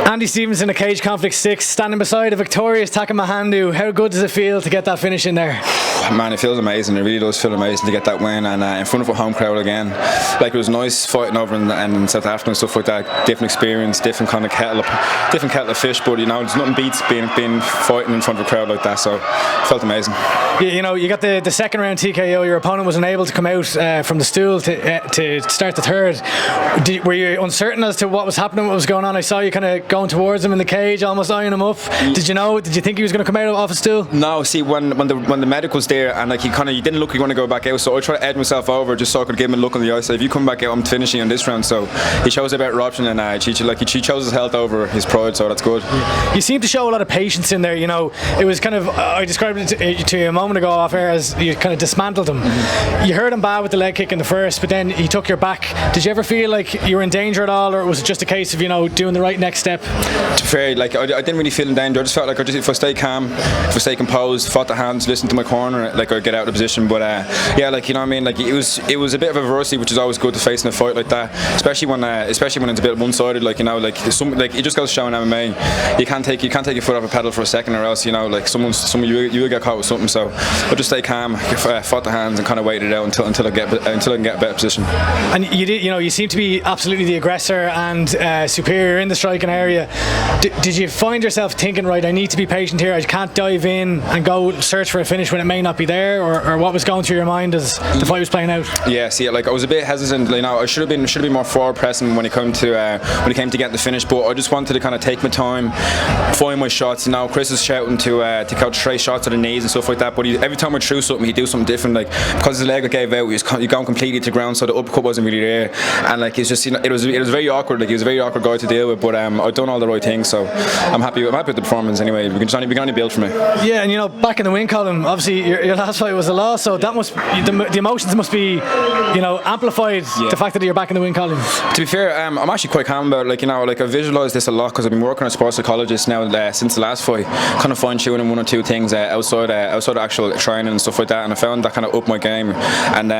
Andy Stevens in a Cage Conflict 6, standing beside a victorious Taka Mhandu. How good does it feel to get that finish in there? Man, it feels amazing. It really does feel amazing to get that win, and in front of a home crowd again. Like, it was nice fighting over in South Africa and stuff like that. Different experience, different kind of kettle of fish. But you know, there's nothing beats being fighting in front of a crowd like that. So it felt amazing. You know, you got the second round TKO. Your opponent was unable to come out from the stool to start the third. Were you uncertain as to what was happening, what was going on? I saw you kind of going towards him in the cage, almost eyeing him up. Did you think he was going to come out off a stool? No, see, when the medic was there and like he didn't look like he wanted to go back out, so I tried to edge myself over just so I could give him a look in the eye. So if you come back out, I'm finishing on this round. So he chose a better option, and he chose his health over his pride. So that's good. You seem to show a lot of patience in there. You know, it was kind of, I described it to you a moment ago off air as you kind of dismantled him. You hurt him bad with the leg kick in the first, but then he took your back. Did you ever feel like you were in danger at all, or was it just a case of, you know, doing the right next step? To be fair, like I didn't really feel in danger. I just felt like if I stay calm, if I stay composed, fought the hands, listened to my corner, like I'd get out of the position. But yeah, like, you know what I mean. Like it was a bit of adversity, which is always good to face in a fight like that, especially when it's a bit one-sided. Like, you know, like it just goes showing MMA. You can't take your foot off a pedal for a second, or else, you know, like you will get caught with something. So I just stay calm, fought the hands, and kind of waited it out until I can get a better position. And you seem to be absolutely the aggressor and superior in the striking area. Did you find yourself thinking, right, I need to be patient here, I can't dive in and go search for a finish when it may not be there, or what was going through your mind as the fight was playing out? Yeah, see, like I was a bit hesitant. You know, I should have been more forward pressing when it came to get the finish, but I just wanted to kind of take my time, find my shots. You know, Chris is shouting to coach straight shots to the knees and stuff like that, but every time I threw something, he'd do something different. Like, because his leg gave out, he was going completely to ground, so the uppercut wasn't really there, and like it's just, you know, it was very awkward. Like, he was a very awkward guy to deal with, but I've done all the right things, so I'm happy with the performance anyway. We can only build from it. Yeah, and you know, back in the win column, obviously your last fight was a loss, so that must the emotions must be, you know, amplified. Yeah. The fact that you're back in the win column. To be fair, I'm actually quite calm about it. Like, you know, like I visualised this a lot because I've been working as a sports psychologist now since the last fight, kind of fine-tuning one or two things outside of actual training and stuff like that, and I found that kind of upped my game, and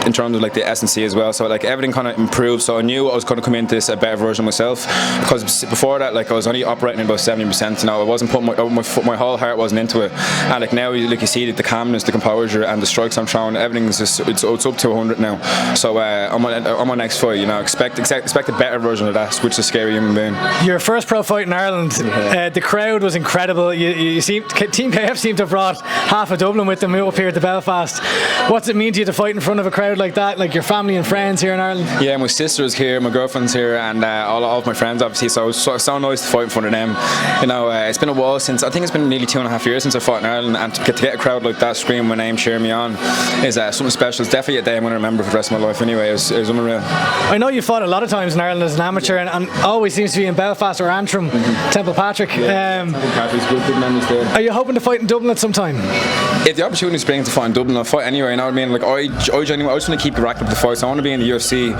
in terms of like the S&C as well, so like everything kind of improved. So I knew I was going to come into this a better version of myself, because before that, like, I was only operating at about 70%. You know, I wasn't putting my whole heart wasn't into it, and like now, like, you see the calmness, the composure, and the strikes I'm throwing, everything's just it's up to 100 now. So on my next fight, you know, expect a better version of that, which is a scary human being. Your first pro fight in Ireland, the crowd was incredible. You seem, Team KF seemed to have brought half of Dublin with them up here to Belfast. What's it mean to you to fight in front of a crowd like that, like your family and friends here in Ireland? Yeah, my sister's here, my girlfriend's here, and all of my friends, obviously. So it was so nice to fight in front of them. You know, it's been a while since, I think it's been nearly 2.5 years since I fought in Ireland, and to get a crowd like that screaming my name, cheering me on, is something special. It's definitely a day I'm going to remember for the rest of my life anyway. It was unreal. I know you fought a lot of times in Ireland as an amateur, and always seems to be in Belfast or Antrim, Temple Patrick. Yeah, Temple Patrick's good memories there. Are you hoping to fight in Dublin at some time? If the opportunity springs to fight in Dublin, I'll fight anyway. You know what I mean? Like, I genuinely, I just want to keep racking up the fights. I want to be in the UFC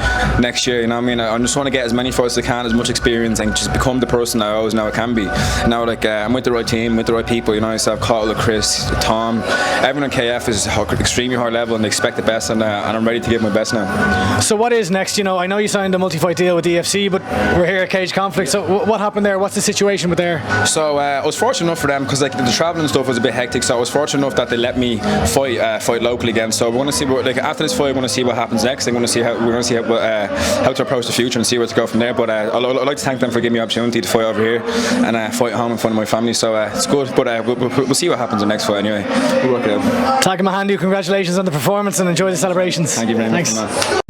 next year. You know what I mean? I just want to get as many fights as I can, as much experience, and just become the person I always know I can be. Now, like, I'm with the right team, with the right people. You know, I have Carl, Chris, Tom. Everyone in KF is extremely high level, and they expect the best, and I'm ready to give my best now. So what is next? You know, I know you signed a multi-fight deal with the UFC, but we're here at Cage Conflict. So what happened there? What's the situation with there? So I was fortunate enough for them, because like the traveling stuff was a bit hectic. So I was fortunate enough that they let me fight locally again. So we're going to see what, like, after this fight, we're going to see what happens next. We're going to see how to approach the future and see where to go from there. But I'd like to thank them for giving me the opportunity to fight over here and fight at home in front of my family. So it's good. But we'll see what happens in the next fight anyway. We'll work it out. Taka Mhandu, congratulations on the performance and enjoy the celebrations. Thank you very much. Thanks.